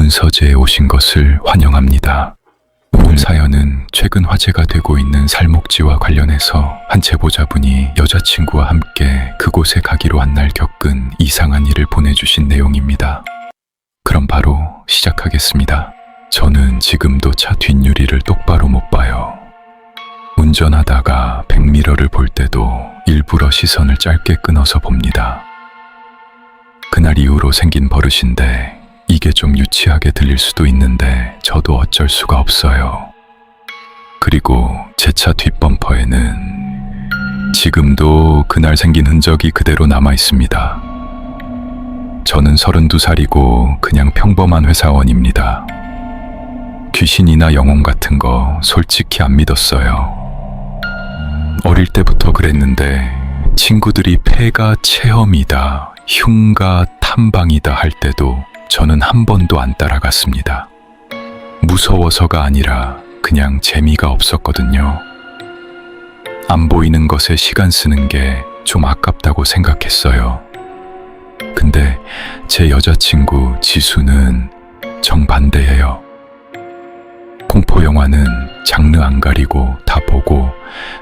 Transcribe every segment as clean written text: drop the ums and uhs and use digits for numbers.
문서재에 오신 것을 환영합니다. 오늘 사연은 최근 화제가 되고 있는 살목지와 관련해서 한 제보자분이 여자친구와 함께 그곳에 가기로 한 날 겪은 이상한 일을 보내주신 내용입니다. 그럼 바로 시작하겠습니다. 저는 지금도 차 뒷유리를 똑바로 못 봐요. 운전하다가 백미러를 볼 때도 일부러 시선을 짧게 끊어서 봅니다. 그날 이후로 생긴 버릇인데 이게 좀 유치하게 들릴 수도 있는데 저도 어쩔 수가 없어요. 그리고 제 차 뒷범퍼에는 지금도 그날 생긴 흔적이 그대로 남아 있습니다. 저는 32살이고 그냥 평범한 회사원입니다. 귀신이나 영혼 같은 거 솔직히 안 믿었어요. 어릴 때부터 그랬는데 친구들이 폐가 체험이다, 흉가 탐방이다 할 때도 저는 한 번도 안 따라갔습니다. 무서워서가 아니라 그냥 재미가 없었거든요. 안 보이는 것에 시간 쓰는 게 좀 아깝다고 생각했어요. 근데 제 여자친구 지수는 정반대예요. 공포영화는 장르 안 가리고 다 보고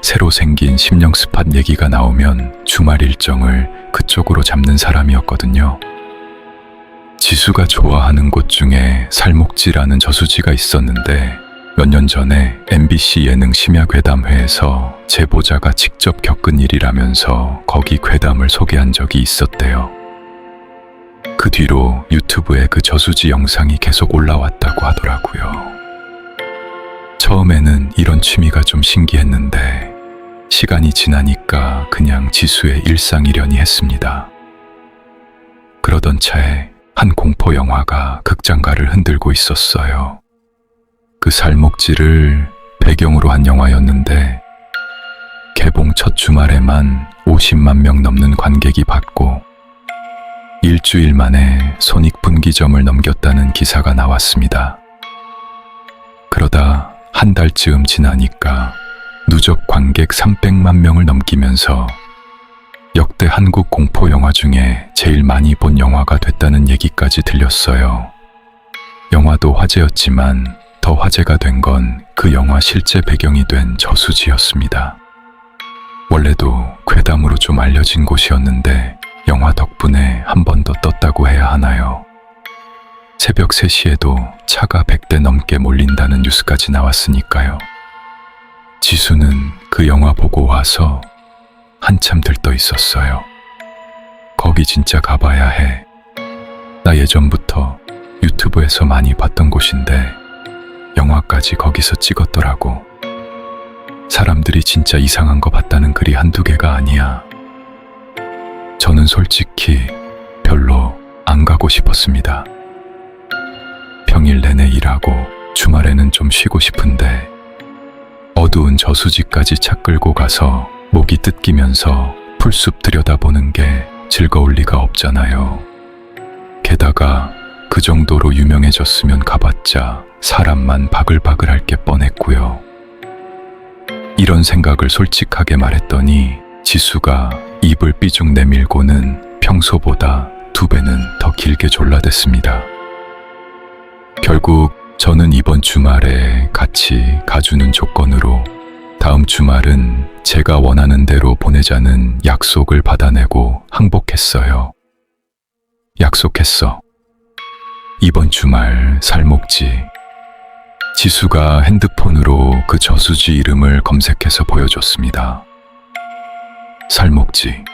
새로 생긴 심령스팟 얘기가 나오면 주말 일정을 그쪽으로 잡는 사람이었거든요. 지수가 좋아하는 곳 중에 살목지라는 저수지가 있었는데 몇 년 전에 MBC 예능 심야괴담회에서 제보자가 직접 겪은 일이라면서 거기 괴담을 소개한 적이 있었대요. 그 뒤로 유튜브에 그 저수지 영상이 계속 올라왔다고 하더라고요. 처음에는 이런 취미가 좀 신기했는데 시간이 지나니까 그냥 지수의 일상이려니 했습니다. 그러던 차에 한 공포 영화가 극장가를 흔들고 있었어요. 그 살목지를 배경으로 한 영화였는데 개봉 첫 주말에만 50만 명 넘는 관객이 봤고 일주일 만에 손익분기점을 넘겼다는 기사가 나왔습니다. 그러다 한 달쯤 지나니까 누적 관객 300만 명을 넘기면서 역대 한국 공포 영화 중에 제일 많이 본 영화가 됐다는 얘기까지 들렸어요. 영화도 화제였지만 더 화제가 된 건 그 영화 실제 배경이 된 저수지였습니다. 원래도 괴담으로 좀 알려진 곳이었는데 영화 덕분에 한 번 더 떴다고 해야 하나요? 새벽 3시에도 차가 100대 넘게 몰린다는 뉴스까지 나왔으니까요. 지수는 그 영화 보고 와서 한참 들떠 있었어요. 거기 진짜 가봐야 해. 나 예전부터 유튜브에서 많이 봤던 곳인데 영화까지 거기서 찍었더라고. 사람들이 진짜 이상한 거 봤다는 글이 한두 개가 아니야. 저는 솔직히 별로 안 가고 싶었습니다. 평일 내내 일하고 주말에는 좀 쉬고 싶은데 어두운 저수지까지 차 끌고 가서 목이 뜯기면서 풀숲 들여다보는 게 즐거울 리가 없잖아요. 게다가 그 정도로 유명해졌으면 가봤자 사람만 바글바글 할 게 뻔했고요. 이런 생각을 솔직하게 말했더니 지수가 입을 삐죽 내밀고는 평소보다 2배는 더 길게 졸라댔습니다. 결국 저는 이번 주말에 같이 가주는 조건으로 다음 주말은 제가 원하는 대로 보내자는 약속을 받아내고 항복했어요. 약속했어. 이번 주말 살목지. 지수가 핸드폰으로 그 저수지 이름을 검색해서 보여줬습니다. 살목지.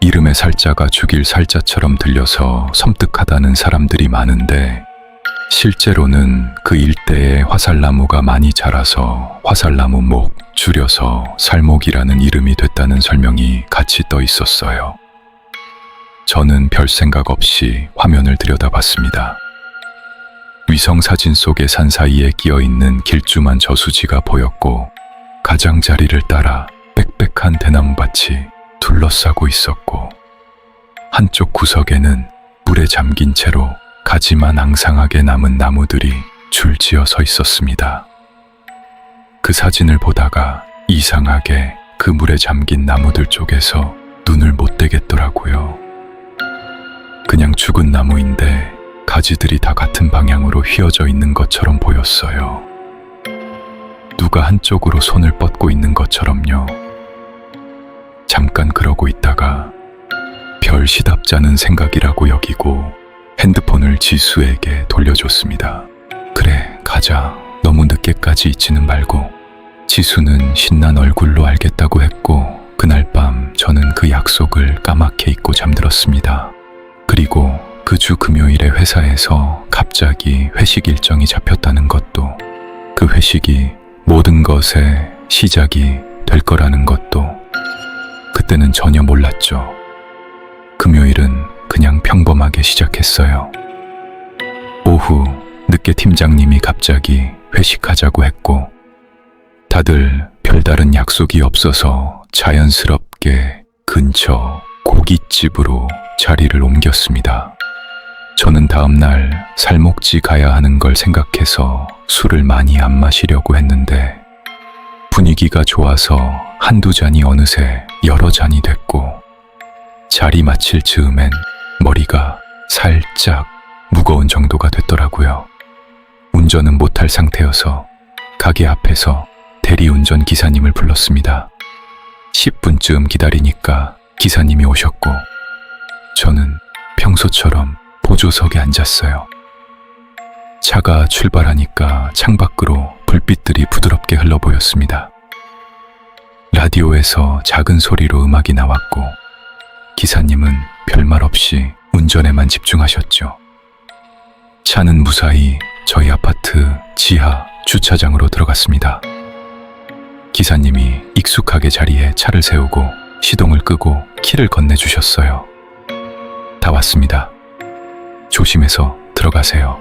이름의 살자가 죽일 살자처럼 들려서 섬뜩하다는 사람들이 많은데 실제로는 그 일대에 화살나무가 많이 자라서 화살나무 목, 줄여서 살목이라는 이름이 됐다는 설명이 같이 떠 있었어요. 저는 별 생각 없이 화면을 들여다봤습니다. 위성사진 속의 산 사이에 끼어있는 길쭉한 저수지가 보였고 가장자리를 따라 빽빽한 대나무밭이 둘러싸고 있었고 한쪽 구석에는 물에 잠긴 채로 가지만 앙상하게 남은 나무들이 줄지어 서 있었습니다. 그 사진을 보다가 이상하게 그 물에 잠긴 나무들 쪽에서 눈을 못 떼겠더라고요. 그냥 죽은 나무인데 가지들이 다 같은 방향으로 휘어져 있는 것처럼 보였어요. 누가 한쪽으로 손을 뻗고 있는 것처럼요. 잠깐 그러고 있다가 별 시답잖은 생각이라고 여기고 핸드폰을 지수에게 돌려줬습니다. 그래, 가자. 너무 늦게까지 있지는 말고. 지수는 신난 얼굴로 알겠다고 했고, 그날 밤 저는 그 약속을 까맣게 잊고 잠들었습니다. 그리고 그 주 금요일에 회사에서 갑자기 회식 일정이 잡혔다는 것도, 그 회식이 모든 것의 시작이 될 거라는 것도 그때는 전혀 몰랐죠. 금요일은 그냥 평범하게 시작했어요. 오후 늦게 팀장님이 갑자기 회식하자고 했고, 다들 별다른 약속이 없어서 자연스럽게 근처 고깃집으로 자리를 옮겼습니다. 저는 다음날 살목지 가야 하는 걸 생각해서 술을 많이 안 마시려고 했는데, 분위기가 좋아서 한두 잔이 어느새 여러 잔이 됐고, 자리 마칠 즈음엔 머리가 살짝 무거운 정도가 됐더라고요. 운전은 못할 상태여서 가게 앞에서 대리운전 기사님을 불렀습니다. 10분쯤 기다리니까 기사님이 오셨고, 저는 평소처럼 보조석에 앉았어요. 차가 출발하니까 창밖으로 불빛들이 부드럽게 흘러 보였습니다. 라디오에서 작은 소리로 음악이 나왔고, 기사님은 별말 없이 운전에만 집중하셨죠. 차는 무사히 저희 아파트 지하 주차장으로 들어갔습니다. 기사님이 익숙하게 자리에 차를 세우고 시동을 끄고 키를 건네주셨어요. 다 왔습니다. 조심해서 들어가세요.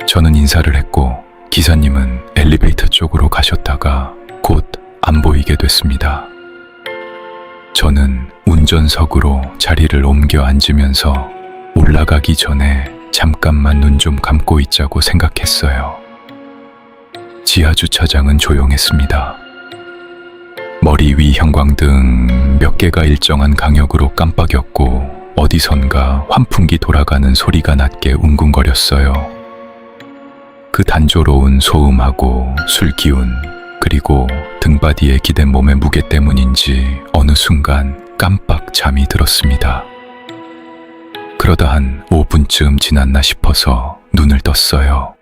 저는 인사를 했고, 기사님은 엘리베이터 쪽으로 가셨다가 곧 안 보이게 됐습니다. 저는 운전석으로 자리를 옮겨 앉으면서 올라가기 전에 잠깐만 눈 좀 감고 있자고 생각했어요. 지하 주차장은 조용했습니다. 머리 위 형광등 몇 개가 일정한 강역으로 깜빡였고, 어디선가 환풍기 돌아가는 소리가 낮게 웅궁거렸어요. 그 단조로운 소음하고 술 기운, 그리고 등바디에 기댄 몸의 무게 때문인지 어느 순간 깜빡 잠이 들었습니다. 그러다 한 5분쯤 지났나 싶어서 눈을 떴어요.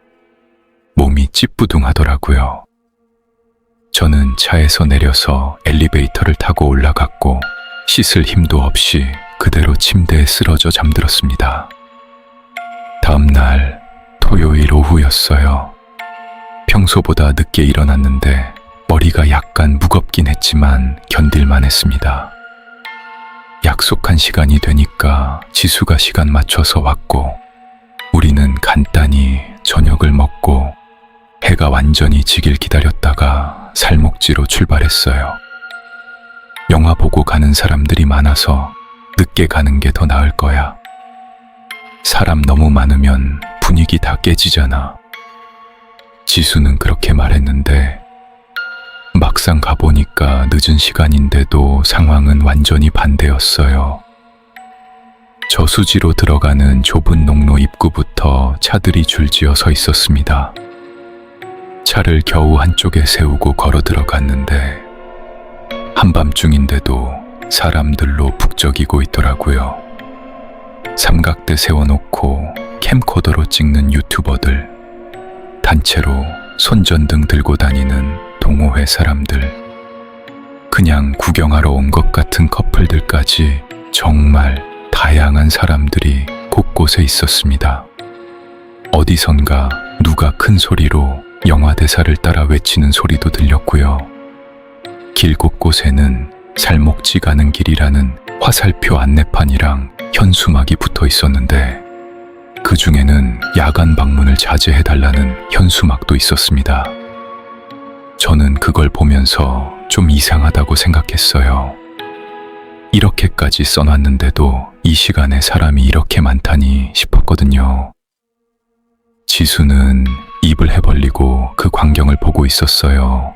몸이 찌뿌둥하더라고요. 저는 차에서 내려서 엘리베이터를 타고 올라갔고, 씻을 힘도 없이 그대로 침대에 쓰러져 잠들었습니다. 다음 날 토요일 오후였어요. 평소보다 늦게 일어났는데 머리가 약간 무겁긴 했지만 견딜만 했습니다. 약속한 시간이 되니까 지수가 시간 맞춰서 왔고, 우리는 간단히 저녁을 먹고 해가 완전히 지길 기다렸다가 살목지로 출발했어요. 영화 보고 가는 사람들이 많아서 늦게 가는 게 더 나을 거야. 사람 너무 많으면 분위기 다 깨지잖아. 지수는 그렇게 말했는데, 막상 가보니까 늦은 시간인데도 상황은 완전히 반대였어요. 저수지로 들어가는 좁은 농로 입구부터 차들이 줄지어 서 있었습니다. 차를 겨우 한쪽에 세우고 걸어 들어갔는데, 한밤중인데도 사람들로 북적이고 있더라고요. 삼각대 세워놓고 캠코더로 찍는 유튜버들, 단체로 손전등 들고 다니는 동호회 사람들, 그냥 구경하러 온 것 같은 커플들까지 정말 다양한 사람들이 곳곳에 있었습니다. 어디선가 누가 큰 소리로 영화 대사를 따라 외치는 소리도 들렸고요. 길 곳곳에는 살목지 가는 길이라는 화살표 안내판이랑 현수막이 붙어 있었는데, 그 중에는 야간 방문을 자제해달라는 현수막도 있었습니다. 저는 그걸 보면서 좀 이상하다고 생각했어요. 이렇게까지 써놨는데도 이 시간에 사람이 이렇게 많다니 싶었거든요. 지수는 입을 해벌리고 그 광경을 보고 있었어요.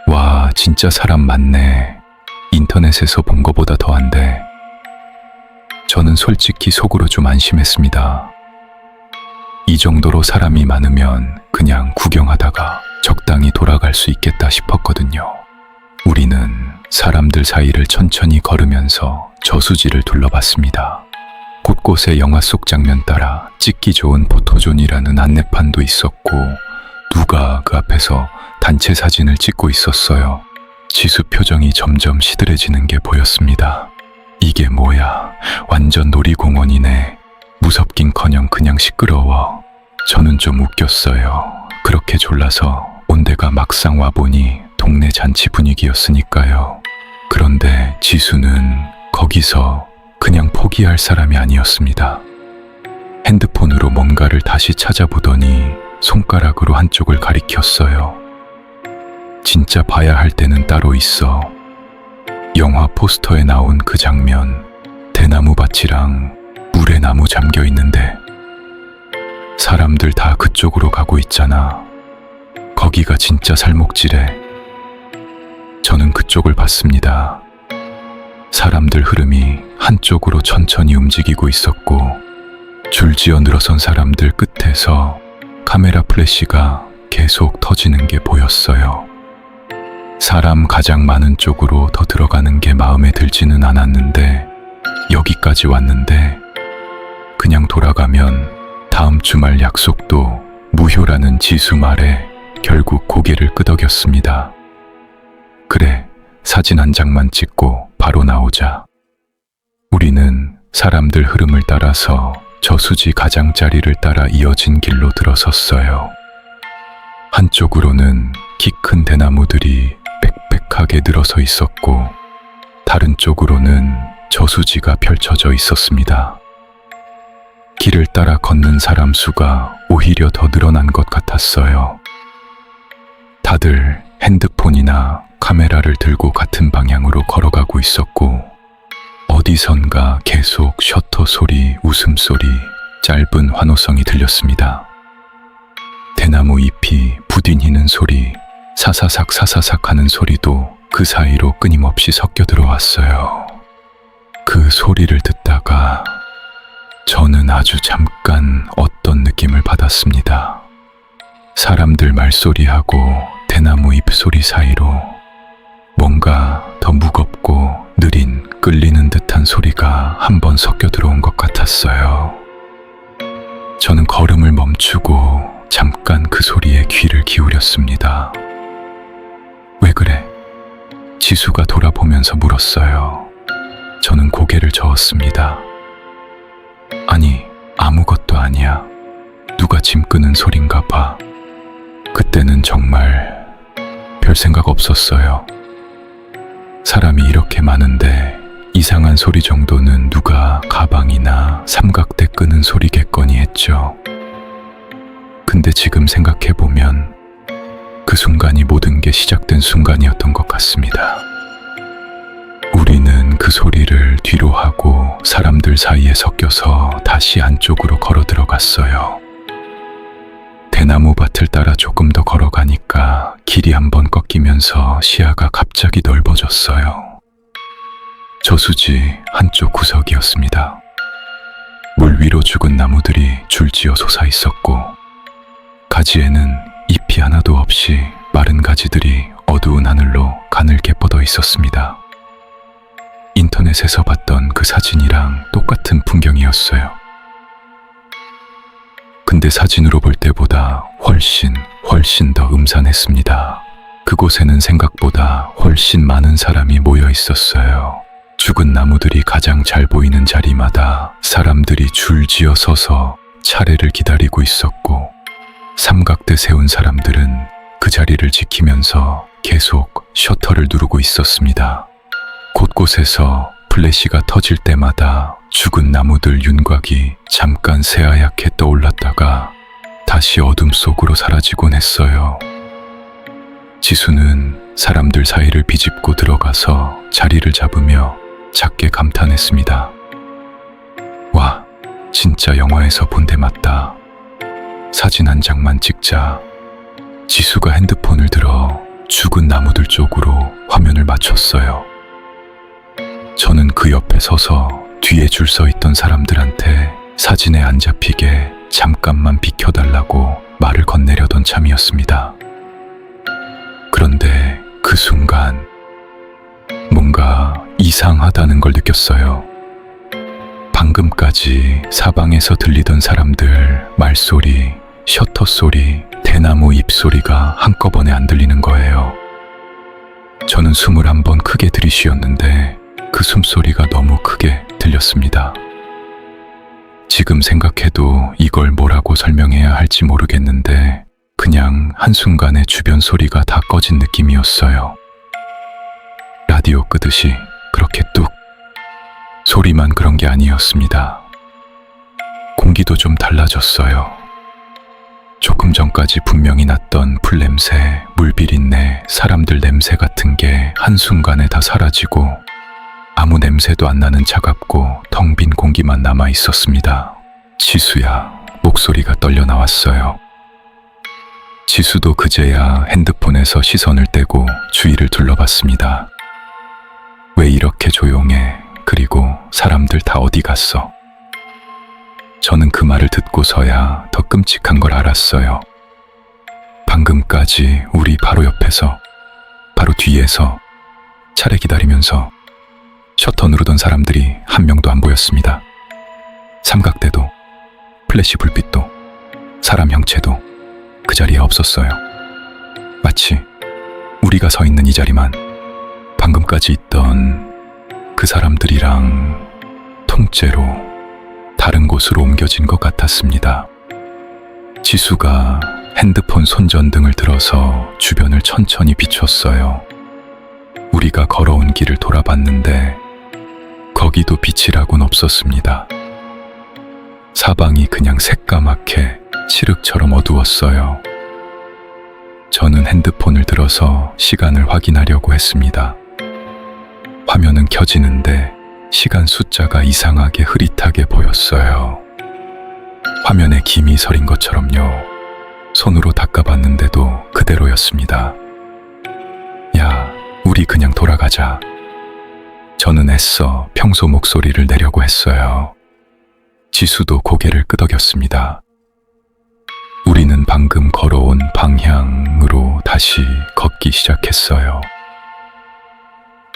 와, 진짜 사람 많네. 인터넷에서 본 거보다 더한데. 저는 솔직히 속으로 좀 안심했습니다. 이 정도로 사람이 많으면 그냥 구경하다가 적당히 돌아갈 수 있겠다 싶었거든요. 우리는 사람들 사이를 천천히 걸으면서 저수지를 둘러봤습니다. 곳곳에 영화 속 장면 따라 찍기 좋은 포토존이라는 안내판도 있었고 누가 그 앞에서 단체 사진을 찍고 있었어요. 지수 표정이 점점 시들해지는 게 보였습니다. 이게 뭐야, 완전 놀이공원이네. 무섭긴커녕 그냥 시끄러워. 저는 좀 웃겼어요. 그렇게 졸라서 온 데가 막상 와보니 동네 잔치 분위기였으니까요. 그런데 지수는 거기서 그냥 포기할 사람이 아니었습니다. 핸드폰으로 뭔가를 다시 찾아보더니 손가락으로 한쪽을 가리켰어요. 진짜 봐야 할 때는 따로 있어. 영화 포스터에 나온 그 장면, 대나무 밭이랑 물에 나무 잠겨 있는데 사람들 다 그쪽으로 가고 있잖아. 거기가 진짜 살목지래. 저는 그쪽을 봤습니다. 사람들 흐름이 한쪽으로 천천히 움직이고 있었고 줄지어 늘어선 사람들 끝에서 카메라 플래시가 계속 터지는 게 보였어요. 사람 가장 많은 쪽으로 더 들어가는 게 마음에 들지는 않았는데 여기까지 왔는데 그냥 돌아가면 다음 주말 약속도 무효라는 지수 말에 결국 고개를 끄덕였습니다. 그래, 사진 한 장만 찍고 바로 나오자. 우리는 사람들 흐름을 따라서 저수지 가장자리를 따라 이어진 길로 들어섰어요. 한쪽으로는 키 큰 대나무들이 빽빽하게 늘어서 있었고 다른 쪽으로는 저수지가 펼쳐져 있었습니다. 길을 따라 걷는 사람 수가 오히려 더 늘어난 것 같았어요. 다들 핸드폰이나 카메라를 들고 같은 방향으로 걸어가고 있었고 어디선가 계속 셔터 소리, 웃음소리, 짧은 환호성이 들렸습니다. 대나무 잎이 부딪히는 소리, 사사삭 사사삭 하는 소리도 그 사이로 끊임없이 섞여 들어왔어요. 그 소리를 듣다가 저는 아주 잠깐 어떤 느낌을 받았습니다. 사람들 말소리하고 대나무 잎 소리 사이로 뭔가 더 무겁고 느린 끌리는 듯한 소리가 한번 섞여 들어온 것 같았어요. 저는 걸음을 멈추고 잠깐 그 소리에 귀를 기울였습니다. 왜 그래? 지수가 돌아보면서 물었어요. 저는 고개를 저었습니다. 아니, 아무것도 아니야. 누가 짐 끄는 소린가 봐. 그때는 정말 별 생각 없었어요. 사람이 이렇게 많은데 이상한 소리 정도는 누가 가방이나 삼각대 끄는 소리겠거니 했죠. 근데 지금 생각해보면 그 순간이 모든 게 시작된 순간이었던 것 같습니다. 우리는 그 소리를 뒤로 하고 사람들 사이에 섞여서 다시 안쪽으로 걸어 들어갔어요. 대나무 밭을 따라 조금 더 걸어가니까 길이 한번 꺾이면서 시야가 갑자기 넓어졌어요. 저수지 한쪽 구석이었습니다. 물 위로 죽은 나무들이 줄지어 솟아 있었고 가지에는 잎이 하나도 없이 마른 가지들이 어두운 하늘로 가늘게 뻗어 있었습니다. 인터넷에서 봤던 그 사진이랑 똑같은 풍경이었어요. 근데 사진으로 볼 때보다 훨씬 더 음산했습니다. 그곳에는 생각보다 훨씬 많은 사람이 모여 있었어요. 죽은 나무들이 가장 잘 보이는 자리마다 사람들이 줄지어 서서 차례를 기다리고 있었고 삼각대 세운 사람들은 그 자리를 지키면서 계속 셔터를 누르고 있었습니다. 곳곳에서 플래시가 터질 때마다 죽은 나무들 윤곽이 잠깐 새하얗게 떠올랐다가 다시 어둠 속으로 사라지곤 했어요. 지수는 사람들 사이를 비집고 들어가서 자리를 잡으며 작게 감탄했습니다. 와, 진짜 영화에서 본 데 맞다. 사진 한 장만 찍자. 지수가 핸드폰을 들어 죽은 나무들 쪽으로 화면을 맞췄어요. 저는 그 옆에 서서 뒤에 줄 서 있던 사람들한테 사진에 안 잡히게 잠깐만 비켜달라고 말을 건네려던 참이었습니다. 그런데 그 순간 뭔가 이상하다는 걸 느꼈어요. 방금까지 사방에서 들리던 사람들 말소리, 셔터 소리, 대나무 잎 소리가 한꺼번에 안 들리는 거예요. 저는 숨을 한번 크게 들이쉬었는데 그 숨소리가 너무 크게 들렸습니다. 지금 생각해도 이걸 뭐라고 설명해야 할지 모르겠는데 그냥 한순간에 주변 소리가 다 꺼진 느낌이었어요. 라디오 끄듯이 그렇게 뚝. 소리만 그런 게 아니었습니다. 공기도 좀 달라졌어요. 조금 전까지 분명히 났던 풀냄새, 물비린내, 사람들 냄새 같은 게 한순간에 다 사라지고 아무 냄새도 안 나는 차갑고 텅 빈 공기만 남아 있었습니다. 지수야, 목소리가 떨려 나왔어요. 지수도 그제야 핸드폰에서 시선을 떼고 주위를 둘러봤습니다. 왜 이렇게 조용해? 그리고 사람들 다 어디 갔어? 저는 그 말을 듣고서야 더 끔찍한 걸 알았어요. 방금까지 우리 바로 옆에서, 바로 뒤에서 차례 기다리면서 셔터 누르던 사람들이 한 명도 안 보였습니다. 삼각대도, 플래시 불빛도, 사람 형체도 그 자리에 없었어요. 마치 우리가 서 있는 이 자리만 방금까지 있던 그 사람들이랑 통째로 다른 곳으로 옮겨진 것 같았습니다. 지수가 핸드폰 손전등을 들어서 주변을 천천히 비췄어요. 우리가 걸어온 길을 돌아봤는데 거기도 빛이라고는 없었습니다. 사방이 그냥 새까맣게 칠흑처럼 어두웠어요. 저는 핸드폰을 들어서 시간을 확인하려고 했습니다. 화면은 켜지는데 시간 숫자가 이상하게 흐릿하게 보였어요. 화면에 김이 서린 것처럼요. 손으로 닦아봤는데도 그대로였습니다. 야, 우리 그냥 돌아가자. 저는 애써 평소 목소리를 내려고 했어요. 지수도 고개를 끄덕였습니다. 우리는 방금 걸어온 방향으로 다시 걷기 시작했어요.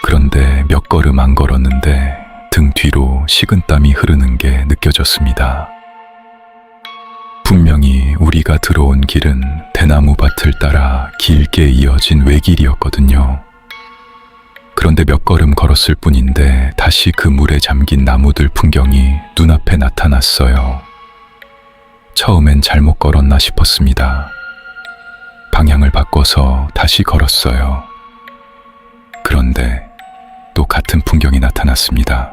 그런데 몇 걸음 안 걸었는데 등 뒤로 식은땀이 흐르는 게 느껴졌습니다. 분명히 우리가 들어온 길은 대나무 밭을 따라 길게 이어진 외길이었거든요. 그런데 몇 걸음 걸었을 뿐인데 다시 그 물에 잠긴 나무들 풍경이 눈앞에 나타났어요. 처음엔 잘못 걸었나 싶었습니다. 방향을 바꿔서 다시 걸었어요. 그런데 또 같은 풍경이 나타났습니다.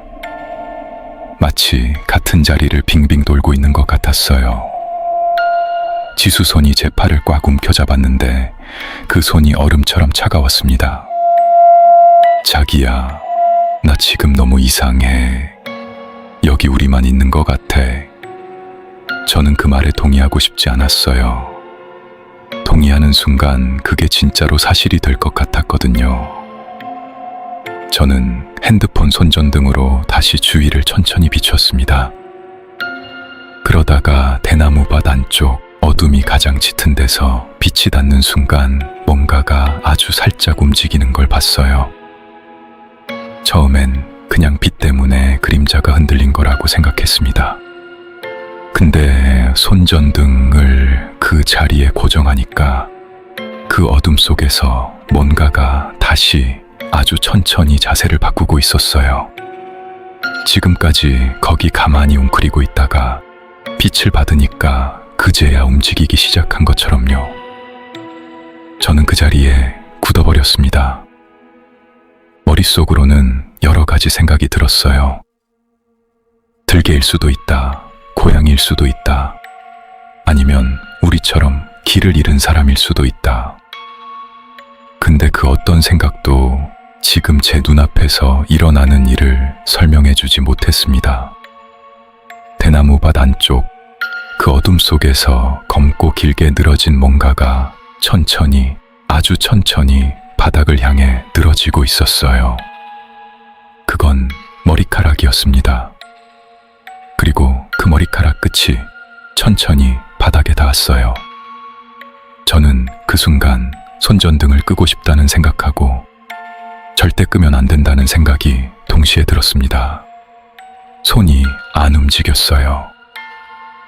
마치 같은 자리를 빙빙 돌고 있는 것 같았어요. 지수 손이 제 팔을 꽉 움켜잡았는데 그 손이 얼음처럼 차가웠습니다. 자기야, 나 지금 너무 이상해. 여기 우리만 있는 것 같아. 저는 그 말에 동의하고 싶지 않았어요. 동의하는 순간 그게 진짜로 사실이 될 것 같았거든요. 저는 핸드폰 손전등으로 다시 주위를 천천히 비췄습니다. 그러다가 대나무밭 안쪽 어둠이 가장 짙은 데서 빛이 닿는 순간 뭔가가 아주 살짝 움직이는 걸 봤어요. 처음엔 그냥 빛 때문에 그림자가 흔들린 거라고 생각했습니다. 근데 손전등을 그 자리에 고정하니까 그 어둠 속에서 뭔가가 다시 아주 천천히 자세를 바꾸고 있었어요. 지금까지 거기 가만히 웅크리고 있다가 빛을 받으니까 그제야 움직이기 시작한 것처럼요. 저는 그 자리에 굳어버렸습니다. 머릿속으로는 여러 가지 생각이 들었어요. 들개일 수도 있다. 고양이일 수도 있다. 아니면 우리처럼 길을 잃은 사람일 수도 있다. 근데 그 어떤 생각도 지금 제 눈앞에서 일어나는 일을 설명해주지 못했습니다. 대나무밭 안쪽 그 어둠 속에서 검고 길게 늘어진 뭔가가 천천히, 아주 천천히 바닥을 향해 늘어지고 있었어요. 그건 머리카락이었습니다. 그리고 그 머리카락 끝이 천천히 바닥에 닿았어요. 저는 그 순간 손전등을 끄고 싶다는 생각하고 절대 끄면 안 된다는 생각이 동시에 들었습니다. 손이 안 움직였어요.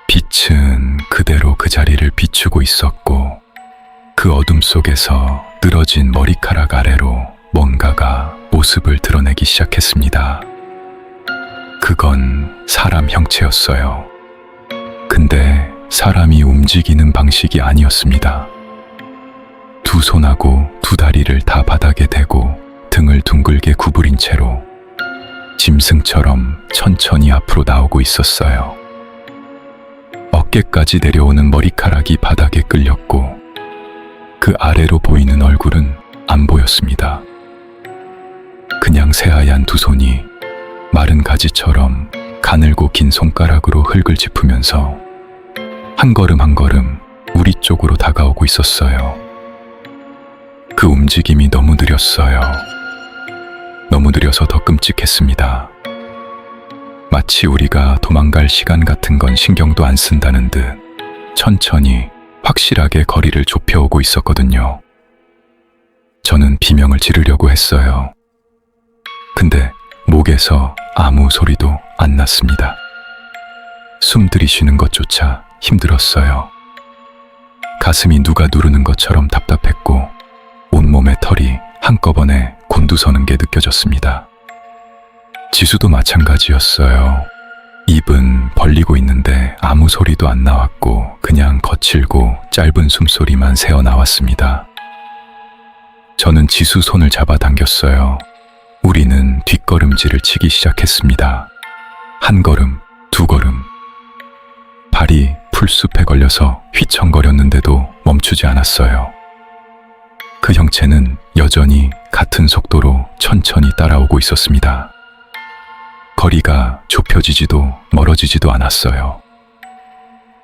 빛은 그대로 그 자리를 비추고 있었고 그 어둠 속에서 늘어진 머리카락 아래로 뭔가가 모습을 드러내기 시작했습니다. 그건 사람 형체였어요. 근데 사람이 움직이는 방식이 아니었습니다. 두 손하고 두 다리를 다 바닥에 대고 등을 둥글게 구부린 채로 짐승처럼 천천히 앞으로 나오고 있었어요. 어깨까지 내려오는 머리카락이 바닥에 끌렸고 그 아래로 보이는 얼굴은 안 보였습니다. 그냥 새하얀 두 손이 마른 가지처럼 가늘고 긴 손가락으로 흙을 짚으면서 한 걸음 한 걸음 우리 쪽으로 다가오고 있었어요. 그 움직임이 너무 느렸어요. 너무 느려서 더 끔찍했습니다. 마치 우리가 도망갈 시간 같은 건 신경도 안 쓴다는 듯 천천히 확실하게 거리를 좁혀오고 있었거든요. 저는 비명을 지르려고 했어요. 근데 목에서 아무 소리도 안 났습니다. 숨 들이쉬는 것조차 힘들었어요. 가슴이 누가 누르는 것처럼 답답했고 온몸의 털이 한꺼번에 곤두서는 게 느껴졌습니다. 지수도 마찬가지였어요. 입은 벌리고 있는데 아무 소리도 안 나왔고 그냥 거칠고 짧은 숨소리만 새어나왔습니다. 저는 지수 손을 잡아당겼어요. 우리는 뒷걸음질을 치기 시작했습니다. 한 걸음, 두 걸음. 발이 풀숲에 걸려서 휘청거렸는데도 멈추지 않았어요. 그 형체는 여전히 같은 속도로 천천히 따라오고 있었습니다. 거리가 좁혀지지도 멀어지지도 않았어요.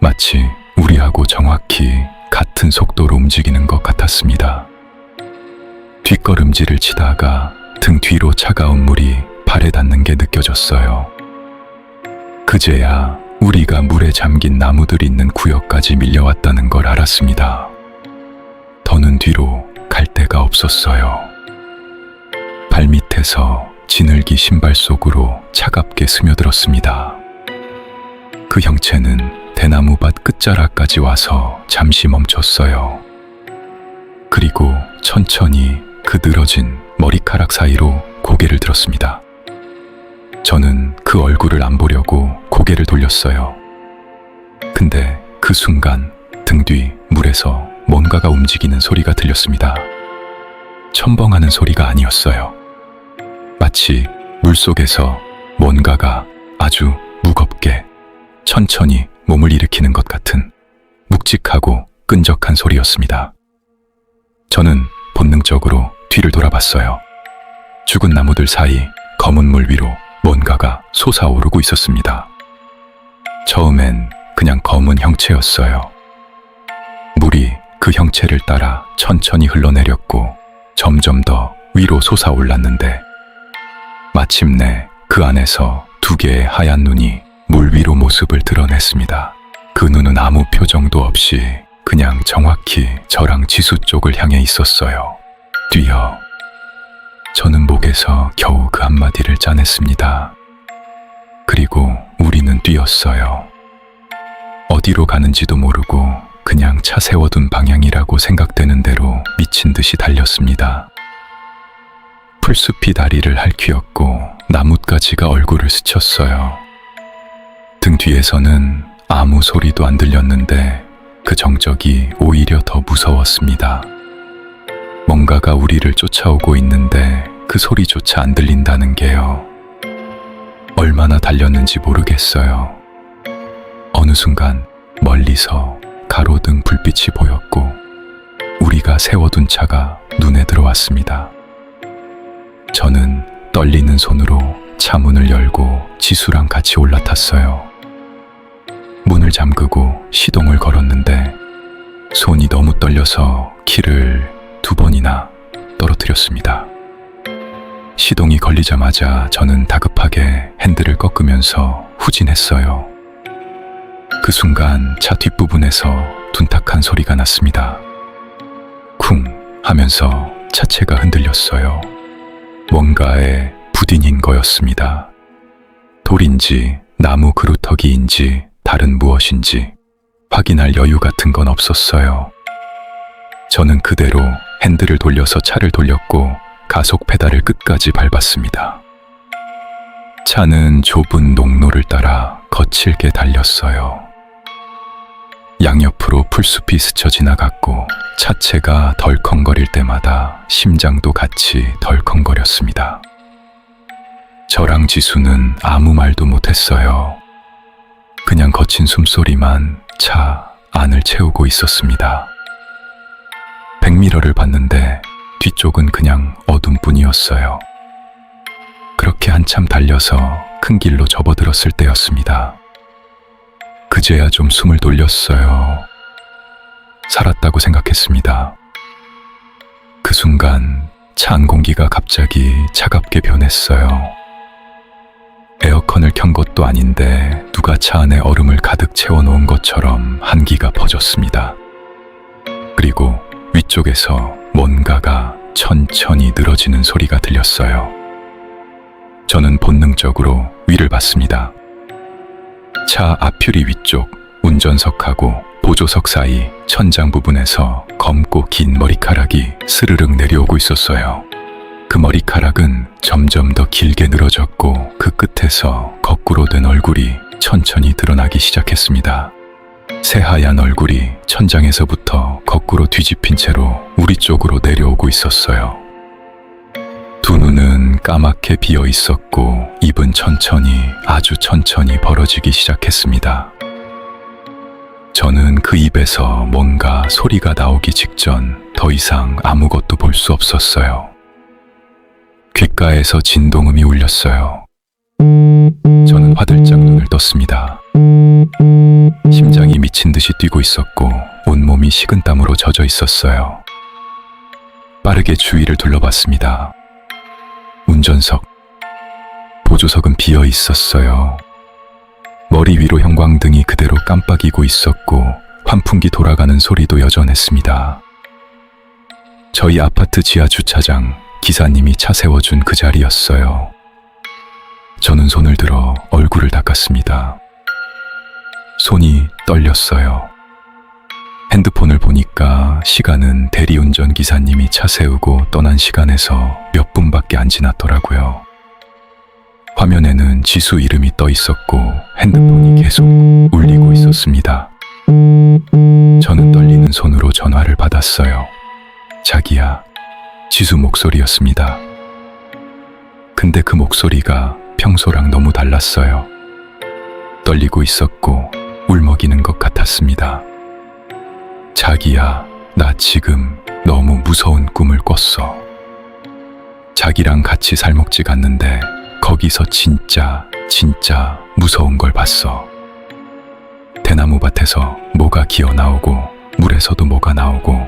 마치 우리하고 정확히 같은 속도로 움직이는 것 같았습니다. 뒷걸음질을 치다가 등 뒤로 차가운 물이 발에 닿는 게 느껴졌어요. 그제야 우리가 물에 잠긴 나무들이 있는 구역까지 밀려왔다는 걸 알았습니다. 더는 뒤로 갈 데가 없었어요. 발밑에서 지늘기 신발 속으로 차갑게 스며들었습니다. 그 형체는 대나무밭 끝자락까지 와서 잠시 멈췄어요. 그리고 천천히 그 늘어진 머리카락 사이로 고개를 들었습니다. 저는 그 얼굴을 안 보려고 고개를 돌렸어요. 근데 그 순간 등 뒤 물에서 뭔가가 움직이는 소리가 들렸습니다. 첨벙하는 소리가 아니었어요. 마치 물속에서 뭔가가 아주 무겁게 천천히 몸을 일으키는 것 같은 묵직하고 끈적한 소리였습니다. 저는 본능적으로 뒤를 돌아봤어요. 죽은 나무들 사이 검은 물 위로 뭔가가 솟아오르고 있었습니다. 처음엔 그냥 검은 형체였어요. 물이 그 형체를 따라 천천히 흘러내렸고 점점 더 위로 솟아올랐는데 마침내 그 안에서 두 개의 하얀 눈이 물 위로 모습을 드러냈습니다. 그 눈은 아무 표정도 없이 그냥 정확히 저랑 지수 쪽을 향해 있었어요. 뛰어. 저는 목에서 겨우 그 한마디를 짜냈습니다. 그리고 우리는 뛰었어요. 어디로 가는지도 모르고 그냥 차 세워둔 방향이라고 생각되는 대로 미친 듯이 달렸습니다. 풀숲이 다리를 핥히었고 나뭇가지가 얼굴을 스쳤어요. 등 뒤에서는 아무 소리도 안 들렸는데 그 정적이 오히려 더 무서웠습니다. 뭔가가 우리를 쫓아오고 있는데 그 소리조차 안 들린다는 게요. 얼마나 달렸는지 모르겠어요. 어느 순간 멀리서 가로등 불빛이 보였고 우리가 세워둔 차가 눈에 들어왔습니다. 저는 떨리는 손으로 차 문을 열고 지수랑 같이 올라탔어요. 문을 잠그고 시동을 걸었는데 손이 너무 떨려서 키를 2번이나 떨어뜨렸습니다. 시동이 걸리자마자 저는 다급하게 핸들을 꺾으면서 후진했어요. 그 순간 차 뒷부분에서 둔탁한 소리가 났습니다. 쿵 하면서 차체가 흔들렸어요. 뭔가에 부딪힌 거였습니다. 돌인지 나무 그루터기인지 다른 무엇인지 확인할 여유 같은 건 없었어요. 저는 그대로 핸들을 돌려서 차를 돌렸고 가속 페달을 끝까지 밟았습니다. 차는 좁은 농로를 따라 거칠게 달렸어요. 양옆으로 풀숲이 스쳐 지나갔고 차체가 덜컹거릴 때마다 심장도 같이 덜컹거렸습니다. 저랑 지수는 아무 말도 못했어요. 그냥 거친 숨소리만 차 안을 채우고 있었습니다. 백미러를 봤는데 뒤쪽은 그냥 어둠뿐이었어요. 그렇게 한참 달려서 큰 길로 접어들었을 때였습니다. 그제야 좀 숨을 돌렸어요. 살았다고 생각했습니다. 그 순간 차 안 공기가 갑자기 차갑게 변했어요. 에어컨을 켠 것도 아닌데 누가 차 안에 얼음을 가득 채워놓은 것처럼 한기가 퍼졌습니다. 그리고 위쪽에서 뭔가가 천천히 늘어지는 소리가 들렸어요. 저는 본능적으로 위를 봤습니다. 차 앞유리 위쪽 운전석하고 보조석 사이 천장 부분에서 검고 긴 머리카락이 스르륵 내려오고 있었어요. 그 머리카락은 점점 더 길게 늘어졌고 그 끝에서 거꾸로 된 얼굴이 천천히 드러나기 시작했습니다. 새하얀 얼굴이 천장에서부터 거꾸로 뒤집힌 채로 우리 쪽으로 내려오고 있었어요. 두 눈은 까맣게 비어 있었고 입은 천천히 아주 천천히 벌어지기 시작했습니다. 저는 그 입에서 뭔가 소리가 나오기 직전 더 이상 아무것도 볼 수 없었어요. 귓가에서 진동음이 울렸어요. 저는 화들짝 눈을 떴습니다. 심장이 미친 듯이 뛰고 있었고 온몸이 식은땀으로 젖어 있었어요. 빠르게 주위를 둘러봤습니다. 운전석, 보조석은 비어 있었어요. 머리 위로 형광등이 그대로 깜빡이고 있었고 환풍기 돌아가는 소리도 여전했습니다. 저희 아파트 지하 주차장, 기사님이 차 세워준 그 자리였어요. 저는 손을 들어 얼굴을 닦았습니다. 손이 떨렸어요. 핸드폰을 보니까 시간은 대리운전 기사님이 차 세우고 떠난 시간에서 몇 분밖에 안 지났더라고요. 화면에는 지수 이름이 떠 있었고 핸드폰이 계속 울리고 있었습니다. 저는 떨리는 손으로 전화를 받았어요. 자기야, 지수 목소리였습니다. 근데 그 목소리가 평소랑 너무 달랐어요. 떨리고 있었고 울먹이는 것 같았습니다. 자기야, 나 지금 너무 무서운 꿈을 꿨어. 자기랑 같이 살목지 갔는데 거기서 진짜 무서운 걸 봤어. 대나무 밭에서 뭐가 기어 나오고 물에서도 뭐가 나오고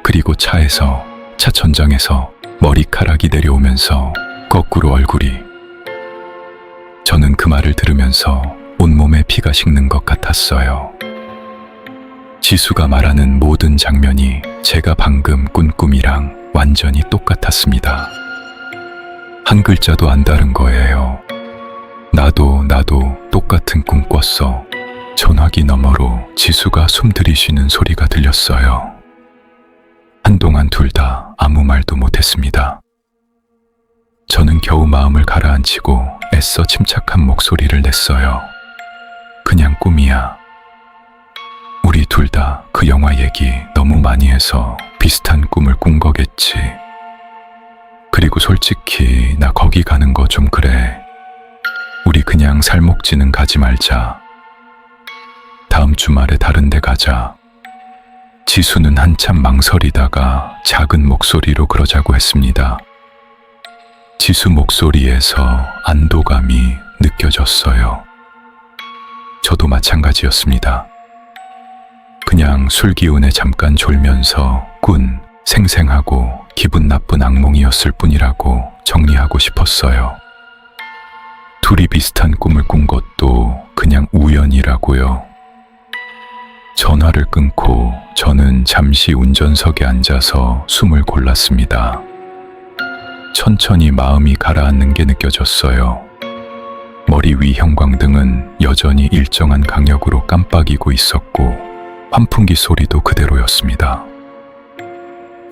그리고 차에서 차 천장에서 머리카락이 내려오면서 거꾸로 얼굴이. 저는 그 말을 들으면서 온몸에 피가 식는 것 같았어요. 지수가 말하는 모든 장면이 제가 방금 꾼 꿈이랑 완전히 똑같았습니다. 한 글자도 안 다른 거예요. 나도 똑같은 꿈 꿨어. 전화기 너머로 지수가 숨 들이쉬는 소리가 들렸어요. 한동안 둘 다 아무 말도 못했습니다. 저는 겨우 마음을 가라앉히고 애써 침착한 목소리를 냈어요. 그냥 꿈이야. 우리 둘 다 그 영화 얘기 너무 많이 해서 비슷한 꿈을 꾼 거겠지. 그리고 솔직히 나 거기 가는 거 좀 그래. 우리 그냥 살목지는 가지 말자. 다음 주말에 다른 데 가자. 지수는 한참 망설이다가 작은 목소리로 그러자고 했습니다. 지수 목소리에서 안도감이 느껴졌어요. 저도 마찬가지였습니다. 그냥 술 기운에 잠깐 졸면서 꾼 생생하고 기분 나쁜 악몽이었을 뿐이라고 정리하고 싶었어요. 둘이 비슷한 꿈을 꾼 것도 그냥 우연이라고요. 전화를 끊고 저는 잠시 운전석에 앉아서 숨을 골랐습니다. 천천히 마음이 가라앉는 게 느껴졌어요. 머리 위 형광등은 여전히 일정한 강약으로 깜빡이고 있었고 환풍기 소리도 그대로였습니다.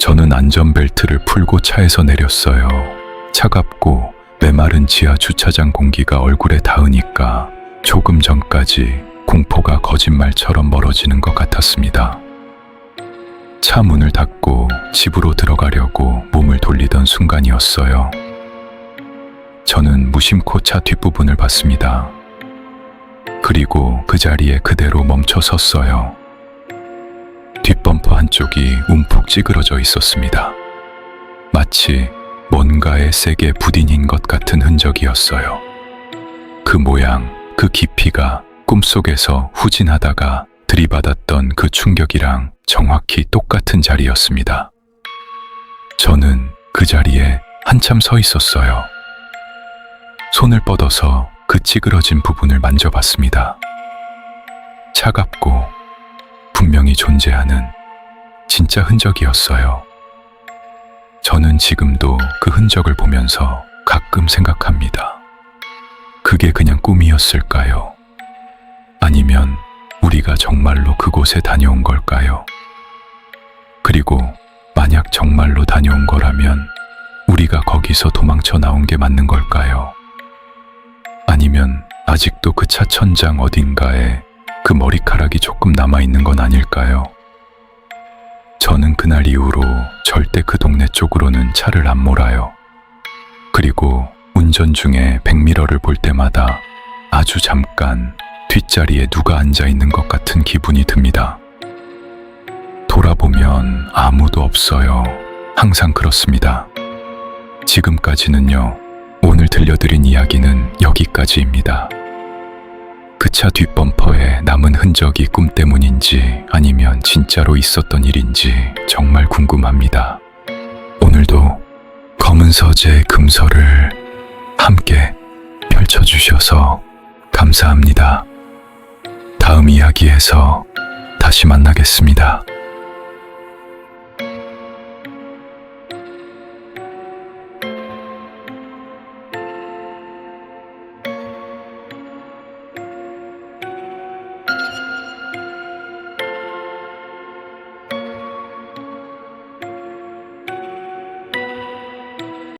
저는 안전벨트를 풀고 차에서 내렸어요. 차갑고 메마른 지하 주차장 공기가 얼굴에 닿으니까 조금 전까지 공포가 거짓말처럼 멀어지는 것 같았습니다. 차 문을 닫고 집으로 들어가려고 몸을 돌리던 순간이었어요. 저는 무심코 차 뒷부분을 봤습니다. 그리고 그 자리에 그대로 멈춰 섰어요. 뒷범퍼 한쪽이 움푹 찌그러져 있었습니다. 마치 뭔가에 세게 부딪힌 것 같은 흔적이었어요. 그 모양, 그 깊이가 꿈속에서 후진하다가 들이받았던 그 충격이랑 정확히 똑같은 자리였습니다. 저는 그 자리에 한참 서 있었어요. 손을 뻗어서 그 찌그러진 부분을 만져봤습니다. 차갑고 분명히 존재하는 진짜 흔적이었어요. 저는 지금도 그 흔적을 보면서 가끔 생각합니다. 그게 그냥 꿈이었을까요? 아니면 우리가 정말로 그곳에 다녀온 걸까요? 그리고 만약 정말로 다녀온 거라면 우리가 거기서 도망쳐 나온 게 맞는 걸까요? 아니면 아직도 그 차 천장 어딘가에 그 머리카락이 조금 남아있는 건 아닐까요? 저는 그날 이후로 절대 그 동네 쪽으로는 차를 안 몰아요. 그리고 운전 중에 백미러를 볼 때마다 아주 잠깐 뒷자리에 누가 앉아있는 것 같은 기분이 듭니다. 돌아보면 아무도 없어요. 항상 그렇습니다. 지금까지는요. 오늘 들려드린 이야기는 여기까지입니다. 그 차 뒷범퍼에 남은 흔적이 꿈 때문인지 아니면 진짜로 있었던 일인지 정말 궁금합니다. 오늘도 검은 서재 금서를 함께 펼쳐주셔서 감사합니다. 다음 이야기에서 다시 만나겠습니다.